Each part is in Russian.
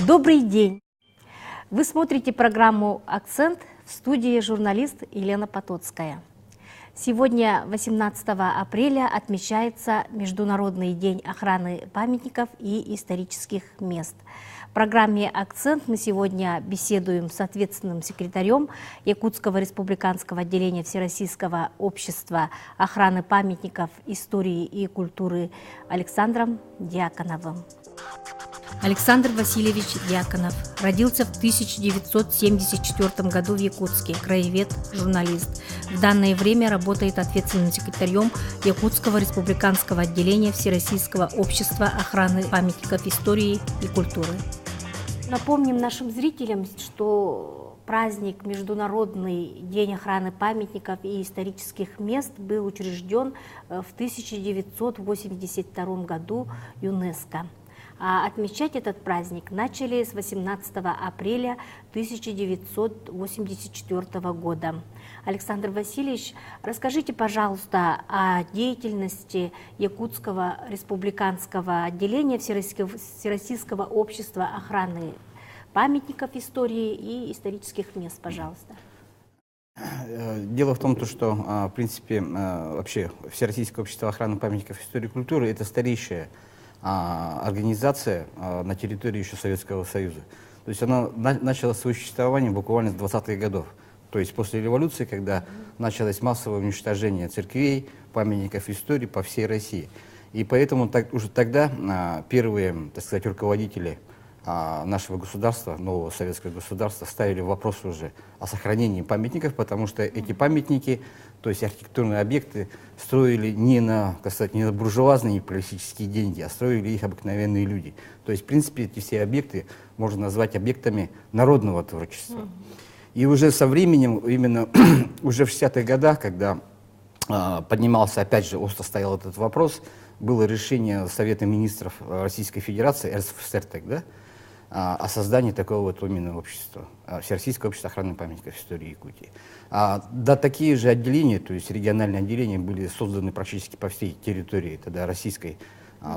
Добрый день! Вы смотрите программу «Акцент», в студии журналист Елена Потоцкая. Сегодня, 18 апреля, отмечается Международный день охраны памятников и исторических мест. В программе «Акцент» мы сегодня беседуем с ответственным секретарем Якутского республиканского отделения Всероссийского общества охраны памятников, истории и культуры Александром Дьяконовым. Александр Васильевич Дьяконов родился в 1974 году в Якутске, краевед, журналист. В данное время работает ответственным секретарем Якутского республиканского отделения Всероссийского общества охраны памятников истории и культуры. Напомним нашим зрителям, что праздник Международный день охраны памятников и исторических мест был учрежден в 1982 году ЮНЕСКО. А отмечать этот праздник начали с 18 апреля 1984 года. Александр Васильевич, расскажите, пожалуйста, о деятельности Якутского республиканского отделения Всероссийского общества охраны памятников истории и исторических мест, пожалуйста. Дело в том, что, в принципе, вообще Всероссийское общество охраны памятников истории и культуры – это старейшая организация на территории еще Советского Союза. То есть она начала свое существование буквально с 20-х годов. То есть после революции, когда началось массовое уничтожение церквей, памятников истории по всей России. И поэтому уже тогда первые, так сказать, руководители нашего государства, нового советского государства, ставили вопрос уже о сохранении памятников, потому что эти памятники, то есть архитектурные объекты, строили не на, так сказать, не на буржуазные политические деньги, а строили их обыкновенные люди. То есть, в принципе, эти все объекты можно назвать объектами народного творчества. И уже со временем, именно уже в 60-х годах, когда поднимался, опять же, остро стоял этот вопрос, было решение Совета министров Российской Федерации, РСФСР тогда, о создании такого вот именно общества, Всероссийского общества охраны памятников истории Якутии. Да, такие же отделения, то есть региональные отделения, были созданы практически по всей территории тогда Российской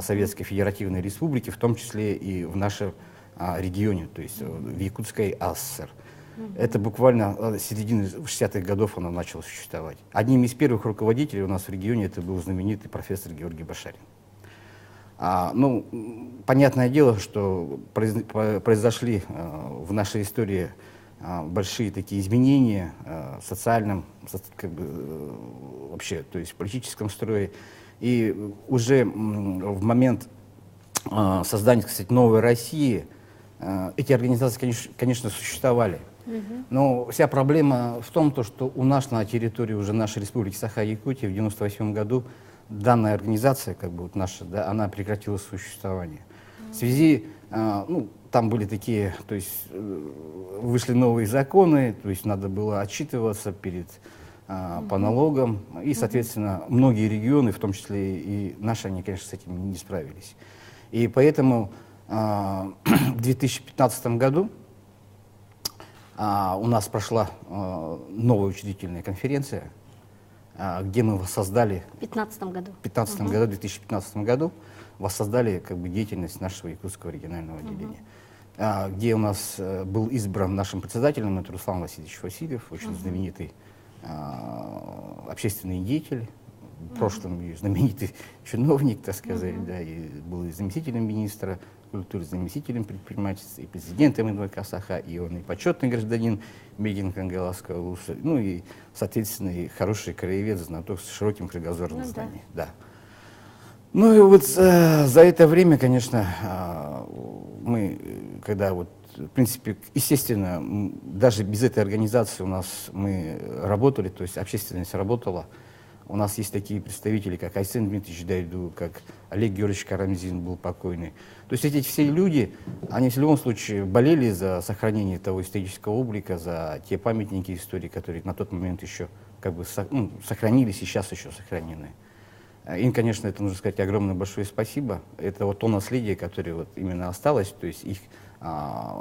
Советской Федеративной Республики, в том числе и в нашем регионе, то есть в Якутской АССР. Это буквально с середины 60-х годов оно начало существовать. Одним из первых руководителей у нас в регионе это был знаменитый профессор Георгий Башарин. Ну, понятное дело, что произошли в нашей истории большие такие изменения в социальном, как бы, вообще, то есть в политическом строе. И уже в момент создания, кстати, новой России эти организации, конечно, существовали. Но вся проблема в том, что у нас на территории уже нашей республики Саха-Якутия в 1998 году данная организация, как бы вот наша, да, она прекратила существование. В связи, ну, там были такие, то есть вышли новые законы, то есть надо было отчитываться по налогам, и, соответственно, многие регионы, в том числе и наши, они, конечно, с этим не справились. И поэтому в 2015 году у нас прошла новая учредительная конференция, где мы воссоздали в 2015 году воссоздали как бы деятельность нашего Якутского регионального отделения, где у нас был избран нашим председателем, это Руслан Васильевич Васильев, очень знаменитый общественный деятель, в прошлом и знаменитый чиновник, так сказать, да, и был и заместителем министра культуры, заместителем предпринимательства, и президентом НВК Саха, и он и почетный гражданин Мегин-Кангаласского УСа, ну и, соответственно, и хороший краевед, знаток с широким кругозором знаний. Да. Ну и вот за это время, конечно, мы, когда вот, в принципе, естественно, даже без этой организации у нас мы работали, то есть общественность работала. У нас есть такие представители, как Айсен Дмитриевич Дайду, как Олег Георгиевич Карамзин был покойный. То есть эти все люди, они в любом случае болели за сохранение того исторического облика, за те памятники истории, которые на тот момент еще как бы сохранились и сейчас еще сохранены. Им, конечно, это нужно сказать огромное большое спасибо. Это вот то наследие, которое вот именно осталось, то есть их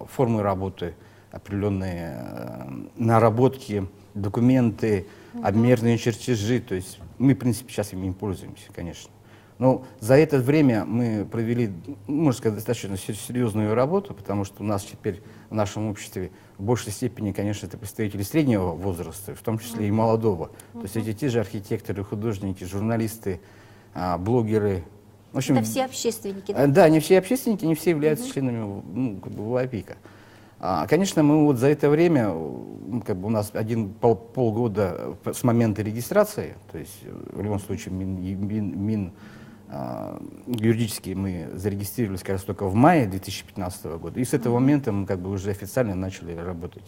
формы работы, определенные наработки, документы, обмерные чертежи. То есть мы, в принципе, сейчас ими пользуемся, конечно. Но за это время мы провели, можно сказать, достаточно серьезную работу, потому что у нас теперь в нашем обществе в большей степени, конечно, это представители среднего возраста, в том числе и молодого. То есть эти те же архитекторы, художники, журналисты, блогеры. В общем, это все общественники, да? Да, не все общественники, не все являются членами, ну, как бы, ВАПИКа. Конечно, мы вот за это время, как бы у нас полгода с момента регистрации, то есть в любом случае юридически мы зарегистрировались как раз только в мае 2015 года, и с этого момента мы как бы уже официально начали работать.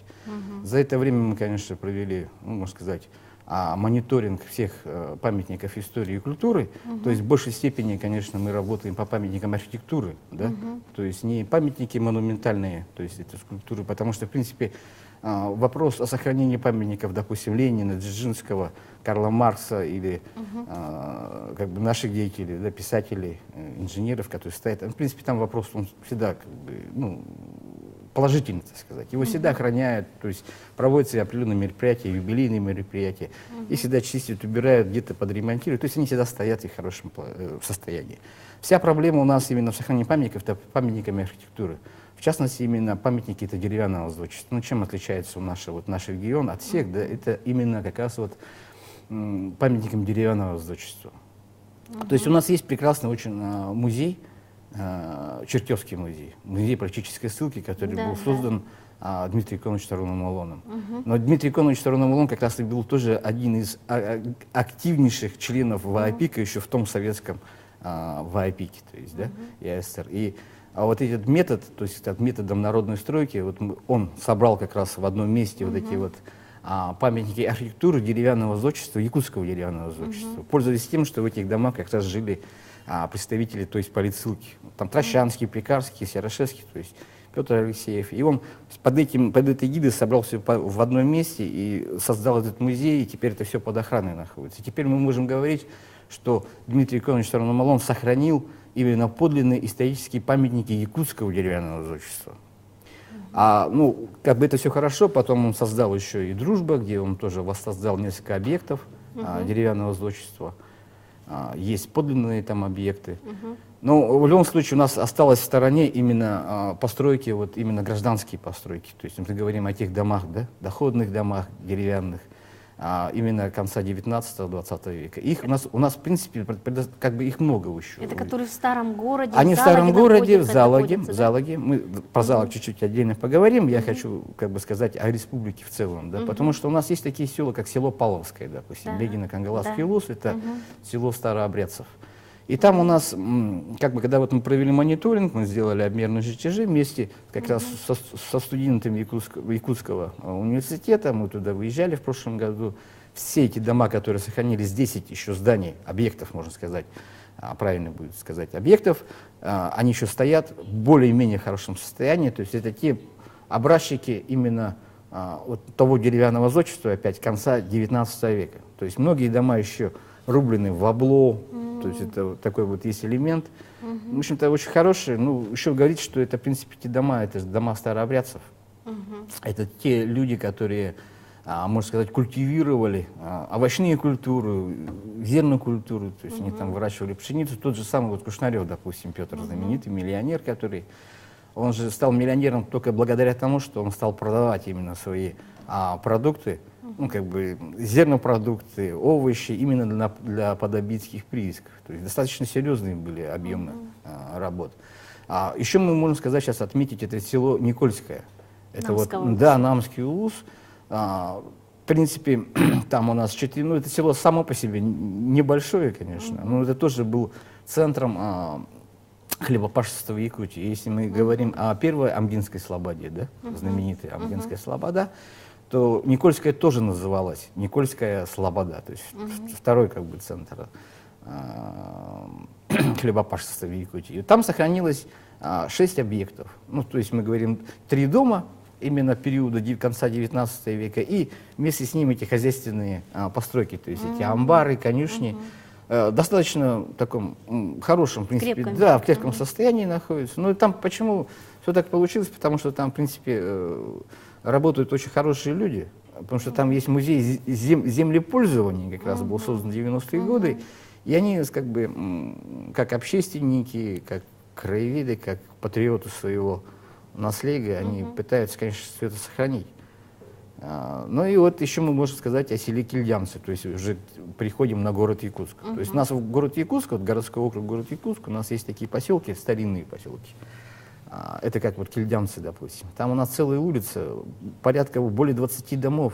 За это время мы, конечно, провели, ну, можно сказать, мониторинг всех памятников истории и культуры, то есть в большей степени, конечно, мы работаем по памятникам архитектуры, да? То есть не памятники монументальные, то есть это скульптуры, потому что, в принципе, вопрос о сохранении памятников, допустим, Ленина, Дзержинского, Карла Маркса или как бы наших деятелей, да, писателей, инженеров, которые стоят, в принципе, там вопрос, он всегда как бы, ну, положительно, так сказать. Его всегда охраняют, то есть проводятся определенные мероприятия, юбилейные мероприятия, и всегда чистят, убирают, где-то подремонтируют, то есть они всегда стоят в хорошем состоянии. Вся проблема у нас именно в сохранении памятников, это памятниками архитектуры. В частности, именно памятники это деревянного зодчества. Ну, чем отличается наш регион от всех, да, это именно как раз вот памятником деревянного зодчества. То есть у нас есть прекрасный очень музей, Чертевский музей, музей практической ссылки, который был создан Дмитрием Иконовичем Таруном-Алоном. Но Дмитрий Иконович Тарун-Алон как раз и был тоже один из активнейших членов ВАПИКа еще в том советском ВАПИКе, то есть, да, и АССР. И вот этот метод, то есть этот методом народной стройки, вот он собрал как раз в одном месте вот эти вот памятники архитектуры деревянного зодчества, якутского деревянного зодчества. Пользовались тем, что в этих домах как раз жили представители, то есть политсылки. Там Трощанский, Пекарский, Серошевский, то есть Петр Алексеев. И он под этой гидой собрал все в одном месте и создал этот музей, и теперь это все под охраной находится. И теперь мы можем говорить, что Дмитрий Иконович Тарун-Алон сохранил именно подлинные исторические памятники якутского деревянного зодчества. Ну, как бы это все хорошо, потом он создал еще и «Дружба», где он тоже воссоздал несколько объектов деревянного зодчества. Есть подлинные там объекты. Но в любом случае у нас осталось в стороне именно постройки, вот именно гражданские постройки. То есть мы говорим о тех домах, да, доходных домах, деревянных, именно конца 19-20 века. Их у нас в принципе, как бы их много еще. Это которые в старом городе? Они в старом городе, в Залаге. Мы про Залог чуть-чуть отдельно поговорим. Я хочу как бы сказать о республике в целом, да, потому что у нас есть такие села, как село Павловское, допустим, Легино-Кангаласский улус, это село старообрядцев. И там у нас, как бы, когда вот мы провели мониторинг, мы сделали обмерные чертежи вместе как раз со студентами Якутского университета, мы туда выезжали в прошлом году. Все эти дома, которые сохранились, 10 еще зданий, объектов, можно сказать, правильно будет сказать, объектов, они еще стоят в более-менее хорошем состоянии, то есть это те образчики именно вот того деревянного зодчества, опять, конца 19 века. То есть многие дома еще рублены в обло, то есть это вот такой вот есть элемент. В общем-то, очень хороший. Ну, еще говорить, что это, в принципе, те дома, это дома старообрядцев. Это те люди, которые, можно сказать, культивировали овощные культуры, зерную культуру, то есть они там выращивали пшеницу. Тот же самый вот Кушнарев, допустим, Петр, знаменитый миллионер, который, он же стал миллионером только благодаря тому, что он стал продавать именно свои продукты, ну, как бы зернопродукты, овощи именно для подобитских приисков. То есть достаточно серьезные были объемы работ. Еще мы можем сказать, сейчас отметить, это село Никольское. Это Намский улус. В принципе, там у нас это село само по себе небольшое, конечно, но это тоже был центром хлебопашества в Якутии. Если мы говорим о первой Амгинской слободе, да, знаменитой Амгинской слобода, то Никольская тоже называлась Никольская слобода, то есть второй как бы центр хлебопашества в Якутии. Там сохранилось 6 объектов. Ну, то есть мы говорим 3 дома именно периода конца 19 века и вместе с ним эти хозяйственные постройки, то есть эти амбары, конюшни. Достаточно в таком хорошем, в принципе, в крепком состоянии находятся. Но там почему все так получилось? Потому что там, в принципе, работают очень хорошие люди, потому что там есть музей землепользования, как раз был создан в 90-е годы, и они как бы как общественники, как краеведы, как патриоты своего наследия, они пытаются, конечно, все это сохранить. Ну и вот еще мы можем сказать о селе Кильдямцы, то есть уже приходим на город Якутск. То есть у нас в город Якутск, вот городской округ город Якутск, у нас есть такие поселки, старинные поселки. Это как вот Кильдямцы, допустим. Там у нас целая улица, порядка более 20 домов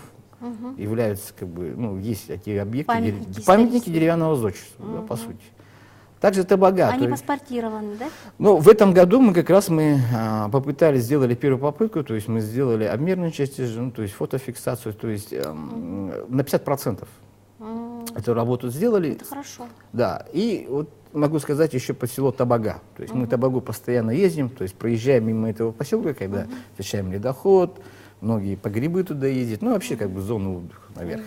являются, как бы, ну, есть такие объекты, памятники деревянного зодчества, да, по сути. Также Табага. Они паспортированы, да? Ну, в этом году мы как раз попытались, сделали первую попытку, то есть мы сделали обмерную чертеж, ну, то есть фотофиксацию, то есть на 50% эту работу сделали. Это хорошо. Да, и вот могу сказать еще по селу Табага. То есть мы в Табагу постоянно ездим, то есть проезжаем мимо этого поселка, когда встречаем ледоход, многие по грибы туда ездят, ну вообще как бы зону отдыха наверх.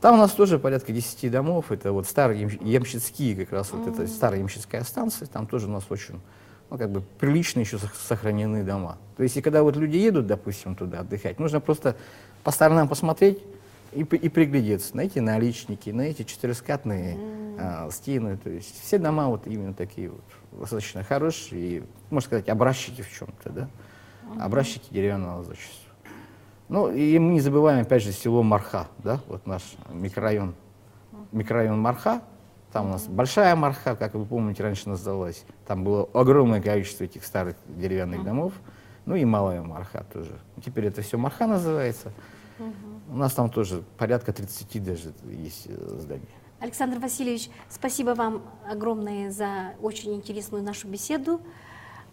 Там у нас тоже порядка 10 домов, это вот старые ямщицкие, как раз вот это старая ямщицкая станция, там тоже у нас очень, ну, как бы прилично еще сохранены дома. То есть и когда вот люди едут, допустим, туда отдыхать, нужно просто по сторонам посмотреть и приглядеться на эти наличники, на эти четырехскатные стены, то есть все дома вот именно такие вот, достаточно хорошие, и, можно сказать, образчики в чем-то, да, образчики деревянного зодчества. Ну, и мы не забываем, опять же, село Марха, да, вот наш микрорайон Марха, там у нас большая Марха, как вы помните, раньше называлась, там было огромное количество этих старых деревянных домов, ну и малая Марха тоже. Теперь это все Марха называется, у нас там тоже порядка 30 даже есть зданий. Александр Васильевич, спасибо вам огромное за очень интересную нашу беседу.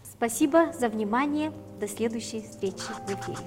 Спасибо за внимание. До следующей встречи в эфире.